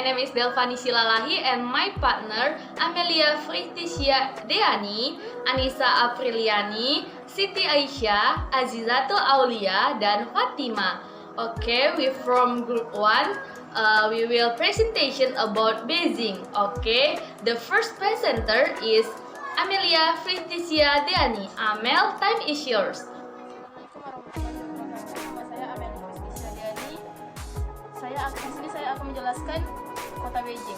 name is Delvani Silalahi and my partner Amelia Fristicia Deani, Anissa Apriliani, Siti Aisyah, Azizatul Aulia, dan Fatima. Okay, we from group 1. We will presentation about Beijing. Okay, the first presenter is Amelia Fristicia Deani. Amel, time is yours. Saya akan menjelaskan kota Beijing.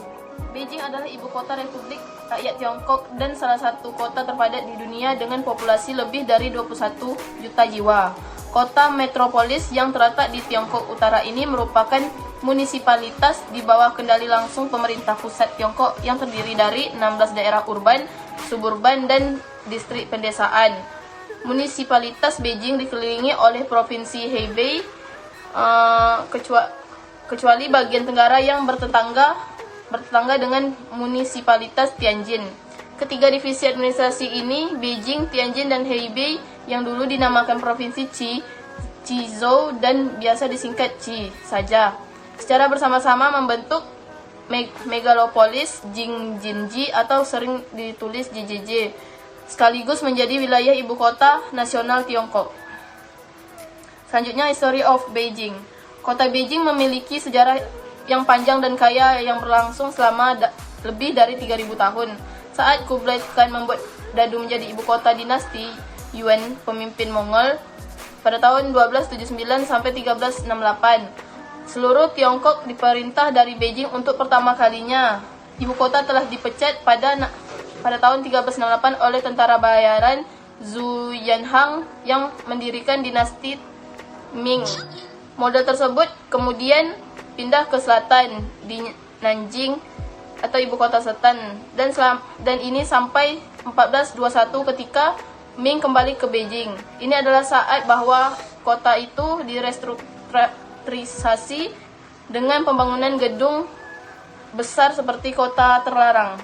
Beijing adalah ibu kota Republik Rakyat Tiongkok dan salah satu kota terpadat di dunia dengan populasi lebih dari 21 juta jiwa. Kota metropolis yang terletak di Tiongkok Utara ini merupakan munisipalitas di bawah kendali langsung pemerintah pusat Tiongkok yang terdiri dari 16 daerah urban, suburban, dan distrik pedesaan. Munisipalitas Beijing dikelilingi oleh provinsi Hebei, kecuali bagian tenggara yang bertetangga dengan munisipalitas Tianjin. Ketiga divisi administrasi ini, Beijing, Tianjin, dan Hebei, yang dulu dinamakan provinsi Qizhou dan biasa disingkat Qi saja, secara bersama-sama membentuk megalopolis Jinji atau sering ditulis JJJ, sekaligus menjadi wilayah ibu kota nasional Tiongkok. Selanjutnya, History of Beijing. Kota Beijing memiliki sejarah yang panjang dan kaya yang berlangsung selama lebih dari 3.000 tahun. Saat Kublai Khan membuat Dadu menjadi ibu kota dinasti Yuan, pemimpin Mongol, pada tahun 1279 sampai 1368. Seluruh Tiongkok diperintah dari Beijing untuk pertama kalinya. Ibu kota telah dipecat pada tahun 1368 oleh tentara bayaran Zhu Yanhang yang mendirikan dinasti Ming. Model tersebut kemudian pindah ke selatan di Nanjing atau ibu kota selatan dan ini sampai 1421 ketika Ming kembali ke Beijing. Ini adalah saat bahwa kota itu direstrukturisasi dengan pembangunan gedung besar seperti kota terlarang.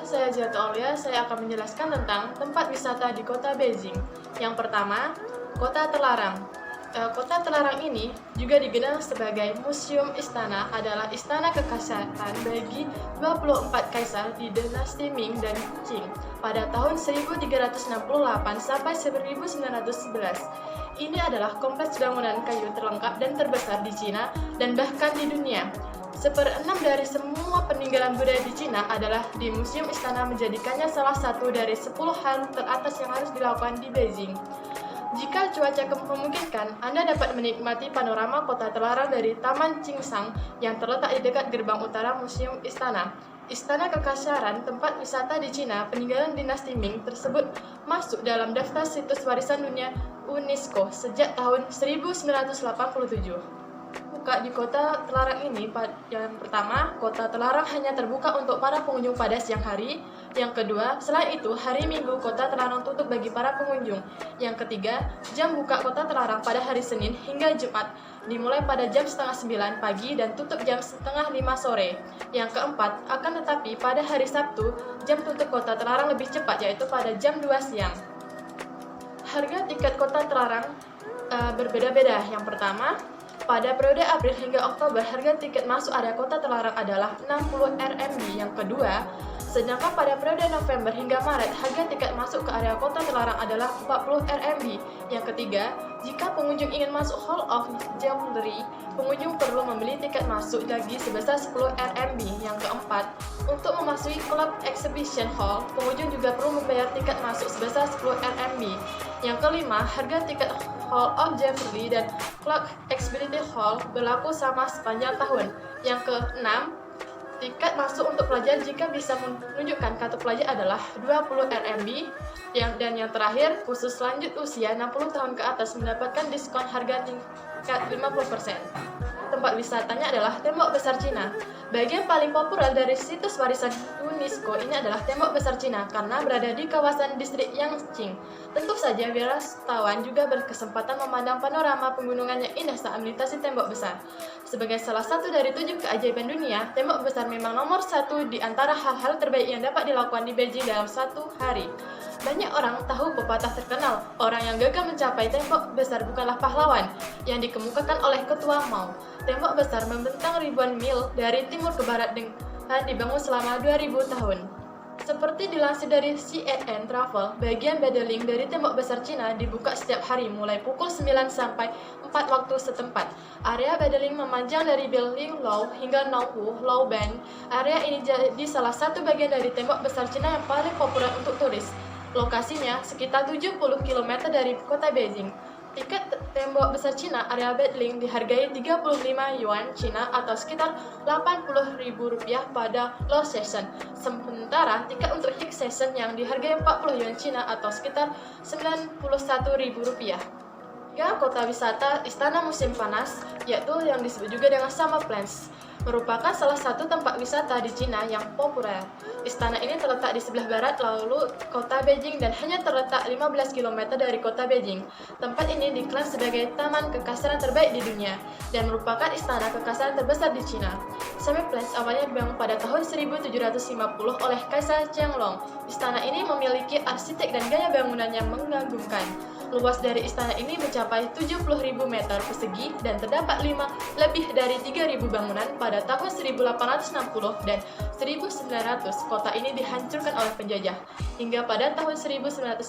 Saya Azizatul Aulia, saya akan menjelaskan tentang tempat wisata di kota Beijing. Yang pertama, kota terlarang. Kota terlarang ini juga dikenal sebagai Museum Istana, adalah istana kekaisaran bagi 24 kaisar di dinasti Ming dan Qing pada tahun 1368 sampai 1911. Ini adalah kompleks bangunan kayu terlengkap dan terbesar di Cina dan bahkan di dunia. 1/6 dari semua peninggalan budaya di Cina adalah di Museum Istana, menjadikannya salah satu dari 10 hal teratas yang harus dilakukan di Beijing. Jika cuaca memungkinkan, Anda dapat menikmati panorama kota terlarang dari Taman Qingshan yang terletak di dekat gerbang utara Museum Istana. Istana Kekaisaran, tempat wisata di Cina peninggalan dinasti Ming tersebut, masuk dalam daftar situs warisan dunia UNESCO sejak tahun 1987. Buka di kota terlarang ini, yang pertama, kota terlarang hanya terbuka untuk para pengunjung pada siang hari. Yang kedua, selain itu, hari Minggu kota terlarang tutup bagi para pengunjung. Yang ketiga, jam buka kota terlarang pada hari Senin hingga Jumat dimulai pada jam 8:30 pagi dan tutup jam 4:30 sore. Yang keempat, akan tetapi pada hari Sabtu, jam tutup kota terlarang lebih cepat, yaitu pada jam 2 siang. Harga tiket kota terlarang berbeda-beda. Yang pertama, pada periode April hingga Oktober, harga tiket masuk area kota terlarang adalah 60 RMB. Yang kedua, sedangkan pada periode November hingga Maret, harga tiket masuk ke area kota terlarang adalah 40 RMB. Yang ketiga, jika pengunjung ingin masuk Hall of Jewelry, pengunjung perlu membeli tiket masuk lagi sebesar 10 RMB. Yang keempat, untuk memasuki Club Exhibition Hall, pengunjung juga perlu membayar tiket masuk sebesar 10 RMB. Yang kelima, harga tiket Hall of Jewelry dan Club Exhibition Hall berlaku sama sepanjang tahun. Yang keenam, tiket masuk untuk pelajar jika bisa menunjukkan kartu pelajar adalah 20 RMB. Dan yang terakhir, khusus lanjut usia 60 tahun ke atas mendapatkan diskon harga tingkat 50%. Tempat wisatanya adalah Tembok Besar Cina. Bagian paling populer dari situs warisan UNESCO ini adalah Tembok Besar Cina karena berada di kawasan distrik Yangqing. Tentu saja wisatawan juga berkesempatan memandang panorama pegunungan yang indah saat melintasi Tembok Besar. Sebagai salah satu dari 7 keajaiban dunia, Tembok Besar memang nomor 1 di antara hal-hal terbaik yang dapat dilakukan di Beijing dalam satu hari. Banyak orang tahu pepatah terkenal, orang yang gagal mencapai tembok besar bukanlah pahlawan, yang dikemukakan oleh Ketua Mao. tembok besar membentang ribuan mil dari timur ke barat dengan dibangun selama 2000 tahun. Seperti dilansir dari CNN Travel, bagian Bedeling dari tembok besar Cina dibuka setiap hari mulai pukul 9 sampai 4 waktu setempat. Area Bedeling memanjang dari Beling Low hingga Nonghu Low Band. Area ini jadi salah satu bagian dari tembok besar Cina yang paling populer untuk turis. Lokasinya sekitar 70 km dari kota Beijing. Tiket tembok besar Cina area Bedeling dihargai 35 yuan Cina atau sekitar Rp80.000 pada low season. Sementara tiket untuk high season yang dihargai 40 yuan Cina atau sekitar Rp91.000. Ya, kota wisata Istana Musim Panas, yaitu yang disebut juga dengan Summer Palace, merupakan salah satu tempat wisata di Cina yang populer. Istana ini terletak di sebelah barat lalu kota Beijing dan hanya terletak 15 km dari kota Beijing. Tempat ini diklaim sebagai taman kekaisaran terbaik di dunia dan merupakan istana kekaisaran terbesar di Cina. Summer Palace awalnya dibangun pada tahun 1750 oleh Kaisar Qianlong. Istana ini memiliki arsitek dan gaya bangunan yang mengagumkan. Luas dari istana ini mencapai 70.000 meter persegi dan terdapat lebih dari 3.000 bangunan. Pada tahun 1860 dan 1900, kota ini dihancurkan oleh penjajah. Hingga pada tahun 1912,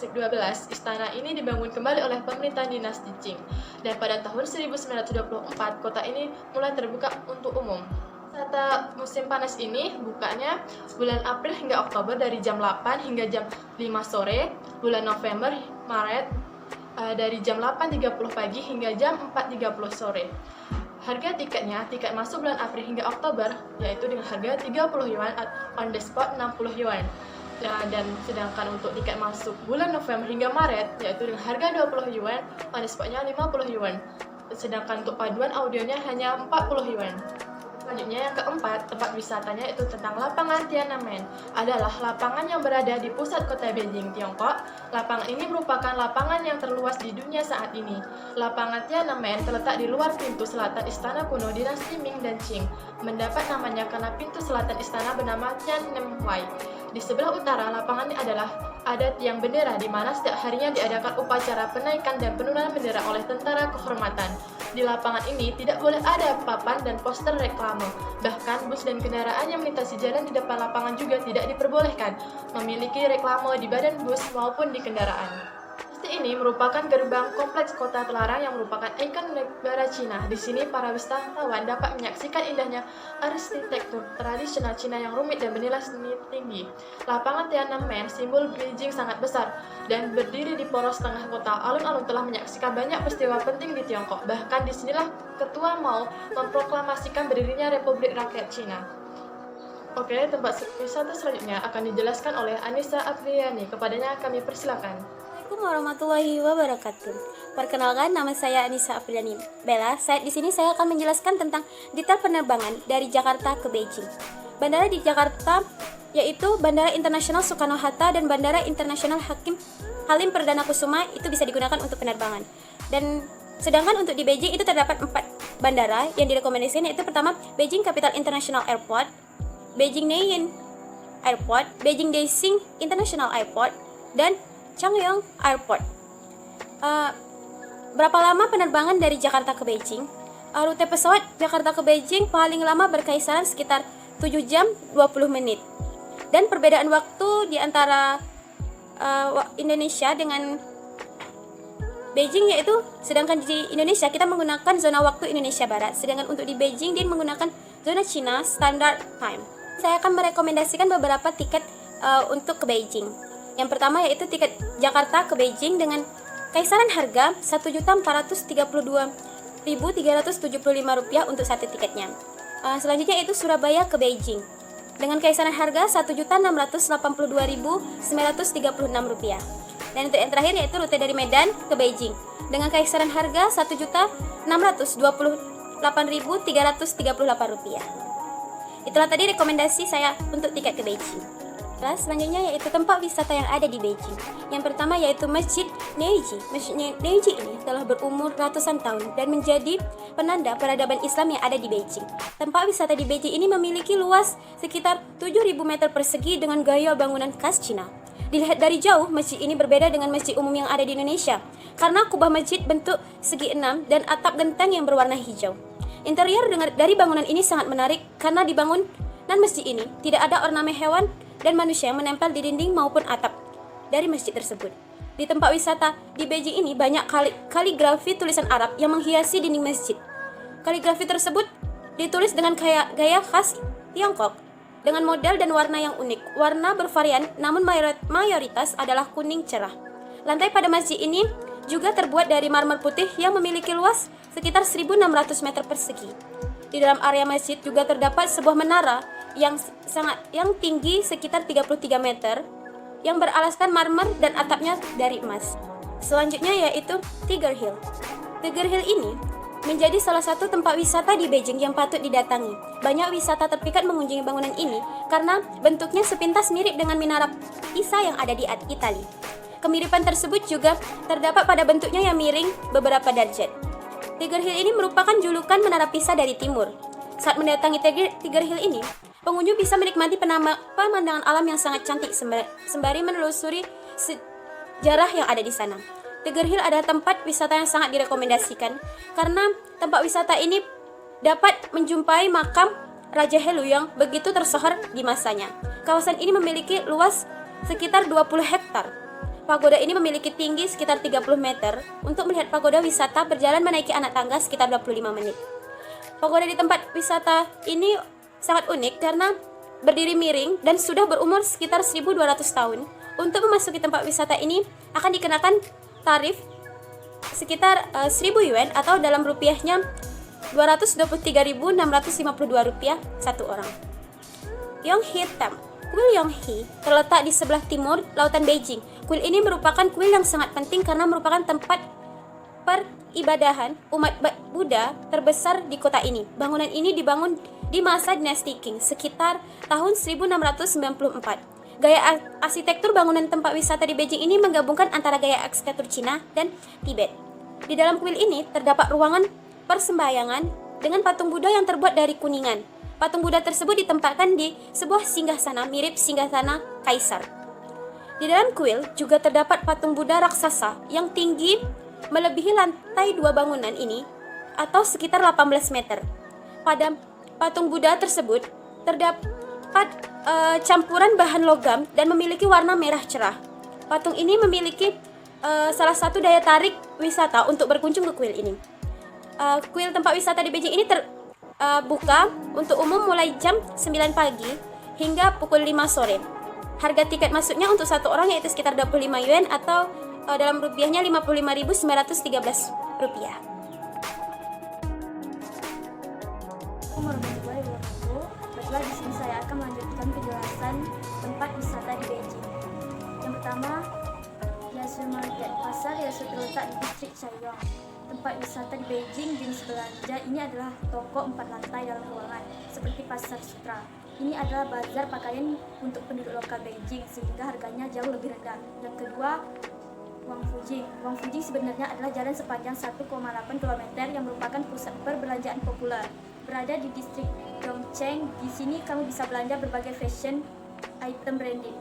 istana ini dibangun kembali oleh pemerintahan dinasti Qing. Dan pada tahun 1924, kota ini mulai terbuka untuk umum. Wisata musim panas ini bukanya bulan April hingga Oktober dari jam 8 hingga jam 5 sore, bulan November, Maret dari jam 8.30 pagi hingga jam 4.30 sore. Harga tiketnya, tiket masuk bulan April hingga Oktober, yaitu dengan harga 30 yuan, on the spot 60 yuan. Dan sedangkan untuk tiket masuk bulan November hingga Maret, yaitu dengan harga 20 yuan, on the spotnya 50 yuan. Sedangkan untuk paduan audionya hanya 40 yuan. Selanjutnya yang keempat, tempat wisatanya itu tentang lapangan Tiananmen. Adalah lapangan yang berada di pusat kota Beijing, Tiongkok. Lapangan ini merupakan lapangan yang terluas di dunia saat ini. Lapangan Tiananmen terletak di luar pintu selatan istana kuno dinasti Ming dan Qing. Mendapat namanya karena pintu selatan istana bernama Tiananmen. Di sebelah utara lapangan ini adalah ada tiang bendera di mana setiap harinya diadakan upacara penaikan dan penurunan bendera oleh tentara kehormatan. Di lapangan ini tidak boleh ada papan dan poster reklame. Bahkan bus dan kendaraan yang melintasi jalan di depan lapangan juga tidak diperbolehkan memiliki reklame di badan bus maupun di kendaraan. Masjid ini merupakan gerbang kompleks kota terlarang yang merupakan ikon negara Cina. Di sini para wisatawan dapat menyaksikan indahnya arsitektur tradisional Cina yang rumit dan bernilai seni tinggi. Lapangan Tiananmen, simbol Beijing, sangat besar dan berdiri di poros tengah kota. Alun-alun telah menyaksikan banyak peristiwa penting di Tiongkok. Bahkan disinilah Ketua Mao memproklamasikan berdirinya Republik Rakyat Cina. Oke, tempat wisata selanjutnya akan dijelaskan oleh Anissa Apriliani. Kepadanya kami persilakan. Assalamualaikum warahmatullahi wabarakatuh. Perkenalkan, nama saya Anissa Apriliani Bella. Di sini saya akan menjelaskan tentang detail penerbangan dari Jakarta ke Beijing. Bandara di Jakarta yaitu Bandara Internasional Soekarno-Hatta dan Bandara Internasional Halim Perdana Kusuma itu bisa digunakan untuk penerbangan. Dan sedangkan untuk di Beijing itu terdapat 4 bandara yang direkomendasikan, yaitu pertama Beijing Capital International Airport, Beijing Nian Airport, Beijing Daxing International Airport, dan Changyong Airport. Berapa lama penerbangan dari Jakarta ke Beijing? Rute pesawat Jakarta ke Beijing paling lama berkaisaran sekitar 7 jam 20 menit. Dan perbedaan waktu di antara Indonesia dengan Beijing yaitu, sedangkan di Indonesia kita menggunakan zona waktu Indonesia Barat, sedangkan untuk di Beijing dia menggunakan zona China Standard Time. Saya akan merekomendasikan beberapa tiket untuk ke Beijing. Yang pertama yaitu tiket Jakarta ke Beijing dengan kaisaran harga Rp1.432.375 untuk satu tiketnya. Selanjutnya yaitu Surabaya ke Beijing dengan kaisaran harga Rp1.682.936. Dan untuk yang terakhir yaitu rute dari Medan ke Beijing dengan kaisaran harga Rp1.628.338. Itulah tadi rekomendasi saya untuk tiket ke Beijing. Selanjutnya yaitu tempat wisata yang ada di Beijing. Yang pertama yaitu Masjid Neiji. Masjid Neiji ini telah berumur ratusan tahun dan menjadi penanda peradaban Islam yang ada di Beijing. Tempat wisata di Beijing ini memiliki luas sekitar 7.000 meter persegi dengan gaya bangunan khas Cina. Dilihat dari jauh, masjid ini berbeda dengan masjid umum yang ada di Indonesia karena kubah masjid bentuk segi enam dan atap genteng yang berwarna hijau. Interior dari bangunan ini sangat menarik karena di bangunan masjid ini tidak ada ornamen hewan dan manusia yang menempel di dinding maupun atap dari masjid tersebut. Di tempat wisata di Beijing ini banyak kaligrafi tulisan Arab yang menghiasi dinding masjid. Kaligrafi tersebut ditulis dengan gaya khas Tiongkok dengan model dan warna yang unik. Warna bervarian namun mayoritas adalah kuning cerah. Lantai pada masjid ini juga terbuat dari marmer putih yang memiliki luas sekitar 1.600 meter persegi. Di dalam area masjid juga terdapat sebuah menara yang tinggi sekitar 33 meter yang beralaskan marmer dan atapnya dari emas. Selanjutnya yaitu Tiger Hill. Tiger Hill ini menjadi salah satu tempat wisata di Beijing yang patut didatangi. Banyak wisata terpikat mengunjungi bangunan ini karena bentuknya sepintas mirip dengan Menara Pisa yang ada di Italia. Kemiripan tersebut juga terdapat pada bentuknya yang miring beberapa derajat. Tiger Hill ini merupakan julukan Menara Pisa dari timur. Saat mendatangi Tiger Hill ini, pengunjung bisa menikmati pemandangan alam yang sangat cantik sembari menelusuri sejarah yang ada di sana. Tiger Hill adalah tempat wisata yang sangat direkomendasikan karena tempat wisata ini dapat menjumpai makam Raja Helu yang begitu tersohor di masanya. Kawasan ini memiliki luas sekitar 20 hektar. Pagoda ini memiliki tinggi sekitar 30 meter. Untuk melihat pagoda, wisata berjalan menaiki anak tangga sekitar 25 menit. Pagoda di tempat wisata ini sangat unik karena berdiri miring dan sudah berumur sekitar 1.200 tahun. Untuk memasuki tempat wisata ini akan dikenakan tarif sekitar 1.000 yuan atau dalam rupiahnya Rp223.652 satu orang. Yonghe Temple. Kuil Yonghe terletak di sebelah timur lautan Beijing. Kuil ini merupakan kuil yang sangat penting karena merupakan tempat peribadahan umat Buddha terbesar di kota ini. Bangunan ini dibangun di masa dinasti Qing sekitar tahun 1694. Gaya arsitektur bangunan tempat wisata di Beijing ini menggabungkan antara gaya arsitektur Cina dan Tibet. Di dalam kuil ini terdapat ruangan persembahyangan dengan patung Buddha yang terbuat dari kuningan. Patung Buddha tersebut ditempatkan di sebuah singgasana mirip singgasana kaisar. Di dalam kuil juga terdapat patung Buddha raksasa yang tinggi melebihi lantai 2 bangunan ini atau sekitar 18 meter. Pada patung Buddha tersebut terdapat campuran bahan logam dan memiliki warna merah cerah. Patung ini memiliki salah satu daya tarik wisata untuk berkunjung ke kuil ini. Kuil tempat wisata di Beijing ini buka untuk umum mulai jam 9 pagi hingga pukul 5 sore. Harga tiket masuknya untuk satu orang yaitu sekitar 25 yuan atau dalam rupiahnya 55.913 rupiah. Baiklah, di sini saya akan melanjutkan penjelasan tempat wisata di Beijing. Yang pertama, Yasu Market. Pasar Yasu terletak di distrik Chaoyang. Tempat wisata di Beijing jenis belanja ini adalah toko 4 lantai dalam ruangan, seperti pasar sutra. Ini adalah bazar pakaian untuk penduduk lokal Beijing sehingga harganya jauh lebih rendah. Yang kedua, Wangfujing. Wangfujing sebenarnya adalah jalan sepanjang 1,8 km yang merupakan pusat perbelanjaan populer. Berada di distrik Dongcheng, di sini kamu bisa belanja berbagai fashion item branded.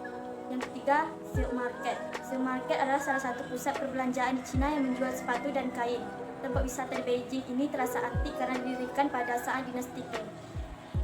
Yang ketiga, Silk Market. Silk Market adalah salah satu pusat perbelanjaan di Cina yang menjual sepatu dan kain. Tempat wisata di Beijing ini terasa antik karena didirikan pada saat dinasti Qing.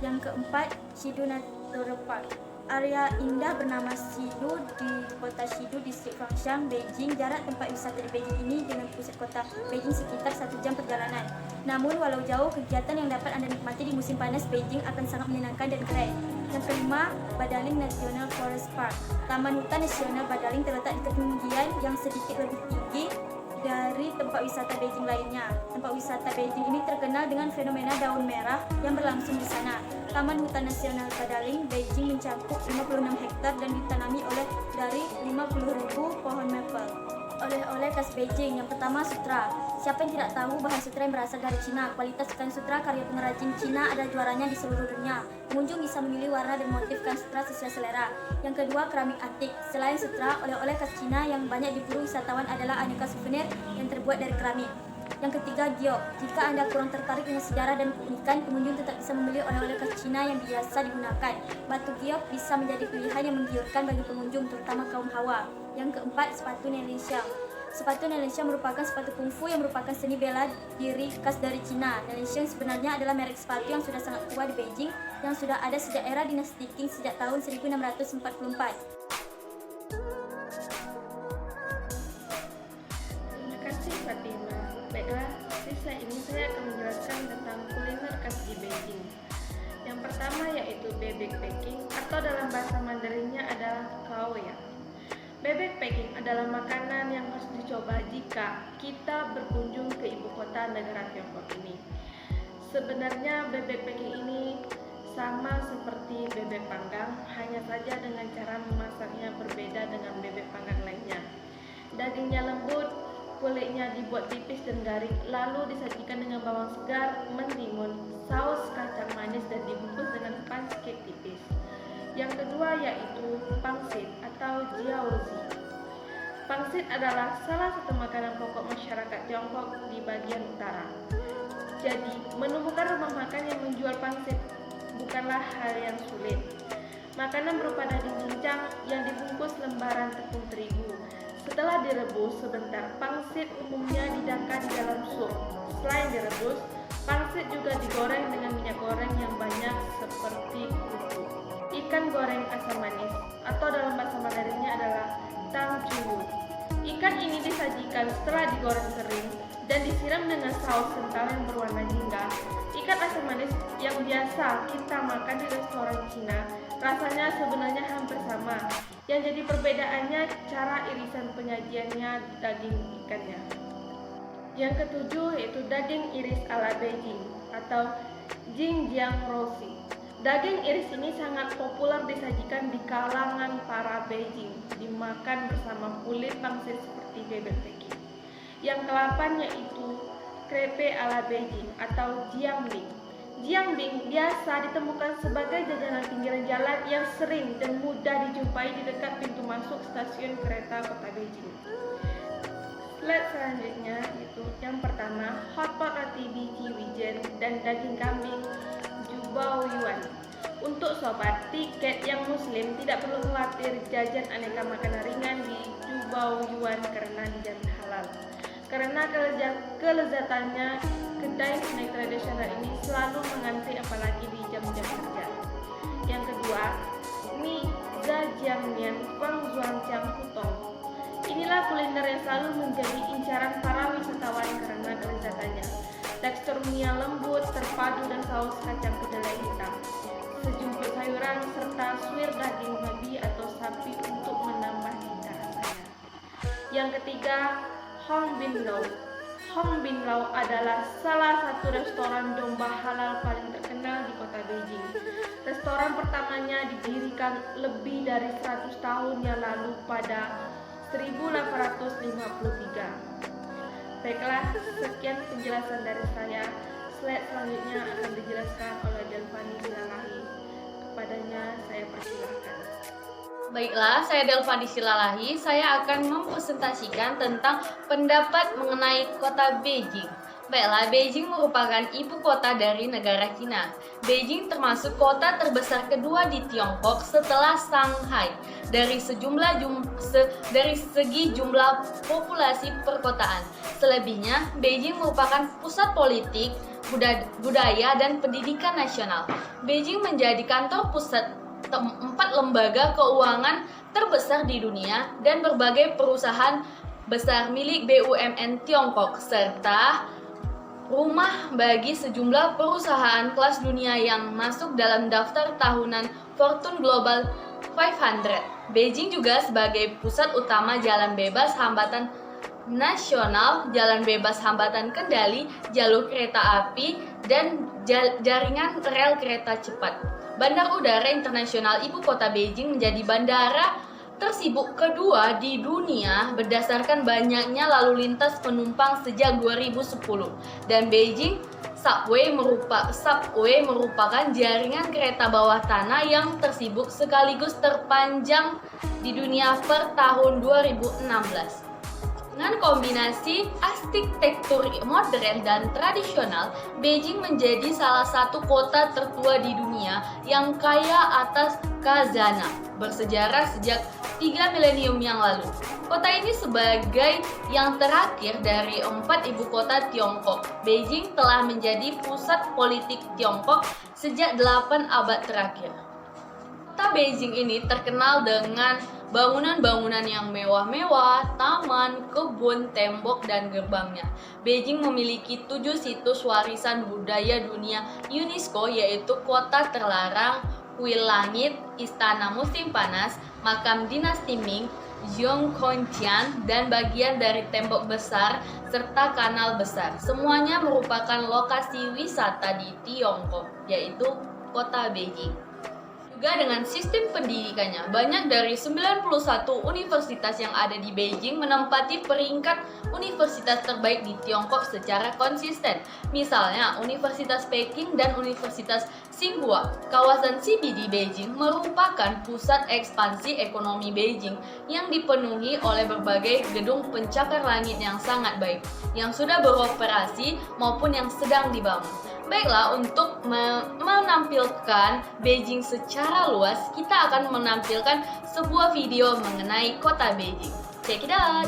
Yang keempat, Shidu Natural Park. Area indah bernama Shidu di kota Shidu, distrik Fangxiang, Beijing. Jarak tempat wisata di Beijing ini dengan pusat kota Beijing sekitar 1 jam perjalanan. Namun walau jauh, kegiatan yang dapat Anda nikmati di musim panas Beijing akan sangat menyenangkan dan keren. Yang kelima, Badaling National Forest Park. Taman Hutan Nasional Badaling terletak di ketinggian yang sedikit lebih tinggi dari tempat wisata Beijing lainnya. Tempat wisata Beijing ini terkenal dengan fenomena daun merah yang berlangsung di sana. Taman Hutan Nasional Badaling Beijing mencakup 56 hektar dan ditanami oleh dari 50.000 pohon maple. Oleh-oleh khas Beijing. Yang pertama, sutra. Siapa yang tidak tahu bahan sutra yang berasal dari Cina? Kualitas kain sutra karya pengrajin Cina adalah juaranya di seluruh dunia. Pengunjung bisa memilih warna dan motif kain sutra sesuai selera. Yang kedua, keramik antik. Selain sutra, oleh-oleh khas Cina yang banyak diburu wisatawan adalah aneka souvenir yang terbuat dari keramik. Yang ketiga, giok. Jika Anda kurang tertarik dengan sejarah dan keunikan, pengunjung tetap bisa membeli oleh-oleh khas Cina yang biasa digunakan. Batu giok bisa menjadi pilihan yang menggiurkan bagi pengunjung, terutama kaum hawa. Yang keempat, sepatu Nelly Xiang. Sepatu Nalixiang merupakan sepatu kungfu yang merupakan seni bela diri khas dari Cina. Nalixiang sebenarnya adalah merek sepatu yang sudah sangat tua di Beijing, yang sudah ada sejak era dinasti Qing sejak tahun 1644. Terima kasih Fatima. Baiklah, sisa ini saya akan menjelaskan tentang kuliner khas di Beijing. Yang pertama yaitu bebek Peking atau dalam bahasa Mandarinnya adalah kaoya. Bebek Peking adalah makanan yang harus dicoba jika kita berkunjung ke ibu kota negara Tiongkok ini. Sebenarnya bebek Peking ini sama seperti bebek panggang, hanya saja dengan cara memasaknya berbeda dengan bebek panggang lainnya. Dagingnya lembut, kulitnya dibuat tipis dan garing, lalu disajikan dengan bawang segar, mentimun, saus kacang manis dan dibungkus dengan pancake tipis. Yang kedua yaitu pangsit atau jiaozi. Pangsit adalah salah satu makanan pokok masyarakat Tiongkok di bagian utara. Jadi, menemukan rumah makan yang menjual pangsit bukanlah hal yang sulit. Makanan berupa daging cincang yang dibungkus lembaran tepung terigu. Setelah direbus sebentar, pangsit umumnya didangkan di dalam sup. Selain direbus, pangsit juga digoreng dengan minyak goreng yang banyak seperti kerupuk. Ikan goreng asam manis atau dalam bahasa Mandarinnya adalah tangcuyu. Ikan ini disajikan setelah digoreng kering dan disiram dengan saus kental yang berwarna jingga. Ikan asam manis yang biasa kita makan di restoran Cina rasanya sebenarnya hampir sama. Yang jadi perbedaannya cara irisan penyajiannya daging ikannya. Yang ketujuh yaitu daging iris ala Beijing atau Jingjiang Roshi. Daging iris ini sangat populer disajikan di kalangan para Beijing, dimakan bersama kulit pangsit seperti bebek Peking. Yang ke-8 yaitu krepe ala Beijing atau jiangbing. Jiangbing biasa ditemukan sebagai jajanan pinggiran jalan yang sering dan mudah dijumpai di dekat pintu masuk stasiun kereta kota Beijing. Slide selanjutnya itu yang pertama hotpot roti biji wijen dan daging kambing Jubao Yuan. Untuk sobat tiket yang muslim tidak perlu khawatir jajan aneka makanan ringan di Jubao Yuan karena dijamin halal. Karena kelezatannya, kedai snack tradisional ini selalu mengantri apalagi di jam-jam kerja. Yang kedua, mie Zhajiangmian Guangzhuangjiang Putong. Inilah kuliner yang selalu menjadi incaran para wisatawan karena kelezatannya. Tekstur mie yang lembut, terpadu dan saus kacang kedelai hitam. Sejumput sayuran serta suir daging babi atau sapi untuk menambah cita rasanya. Yang ketiga, Hong Bin Lao. Hong Bin Lao adalah salah satu restoran domba halal paling terkenal di kota Beijing. Restoran pertamanya didirikan lebih dari 100 tahun yang lalu pada 1853. Baiklah, sekian penjelasan dari saya. Slide selanjutnya akan dijelaskan oleh Delvani Silalahi. Kepadanya saya persilahkan. Baiklah, saya Delvani Silalahi. Saya akan mempresentasikan tentang pendapat mengenai kota Beijing. Baiklah, Beijing merupakan ibu kota dari negara Cina. Beijing termasuk kota terbesar kedua di Tiongkok setelah Shanghai dari segi jumlah populasi perkotaan. Selebihnya, Beijing merupakan pusat politik, budaya, dan pendidikan nasional. Beijing menjadi kantor pusat 4 lembaga keuangan terbesar di dunia dan berbagai perusahaan besar milik BUMN Tiongkok serta rumah bagi sejumlah perusahaan kelas dunia yang masuk dalam daftar tahunan Fortune Global 500. Beijing juga sebagai pusat utama jalan bebas hambatan nasional, jalan bebas hambatan kendali, jalur kereta api, dan jaringan rel kereta cepat. Bandar Udara Internasional Ibu Kota Beijing menjadi bandara tersibuk kedua di dunia berdasarkan banyaknya lalu lintas penumpang sejak 2010. Dan Beijing Subway merupakan jaringan kereta bawah tanah yang tersibuk sekaligus terpanjang di dunia per tahun 2016. Dengan kombinasi arsitektur modern dan tradisional, Beijing menjadi salah satu kota tertua di dunia yang kaya atas khazanah bersejarah sejak 3 milenium yang lalu. Kota ini sebagai yang terakhir dari 4 ibu kota Tiongkok. Beijing telah menjadi pusat politik Tiongkok sejak 8 abad terakhir. Kota Beijing ini terkenal dengan bangunan-bangunan yang mewah-mewah, taman, kebun, tembok, dan gerbangnya. Beijing memiliki 7 situs warisan budaya dunia UNESCO, yaitu Kota Terlarang, Kuil Langit, Istana Musim Panas, Makam Dinasti Ming, Zhongkongjian, dan bagian dari tembok besar serta kanal besar. Semuanya merupakan lokasi wisata di Tiongkok, yaitu Kota Beijing. Juga dengan sistem pendidikannya, banyak dari 91 universitas yang ada di Beijing menempati peringkat universitas terbaik di Tiongkok secara konsisten. Misalnya, Universitas Peking dan Universitas Tsinghua. Kawasan CBD Beijing merupakan pusat ekspansi ekonomi Beijing yang dipenuhi oleh berbagai gedung pencakar langit yang sangat baik, yang sudah beroperasi maupun yang sedang dibangun. Baiklah, untuk menampilkan Beijing secara luas, kita akan menampilkan sebuah video mengenai kota Beijing. Check it out!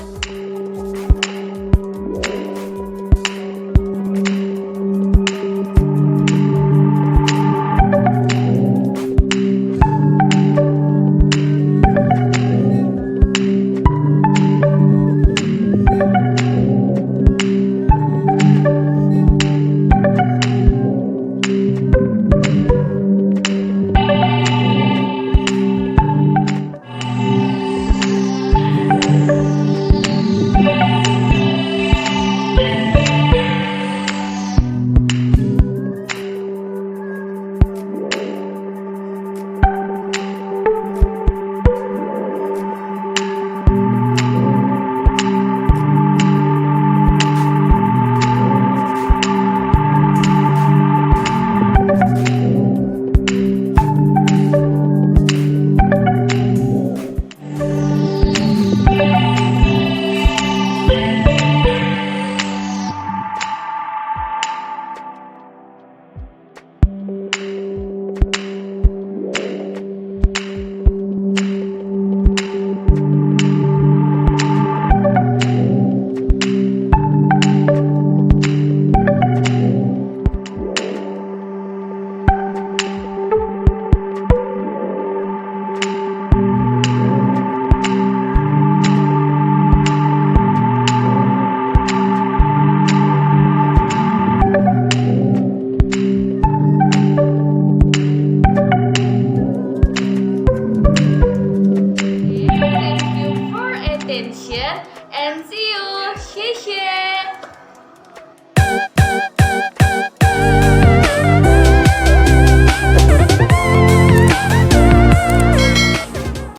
and see you. 谢谢。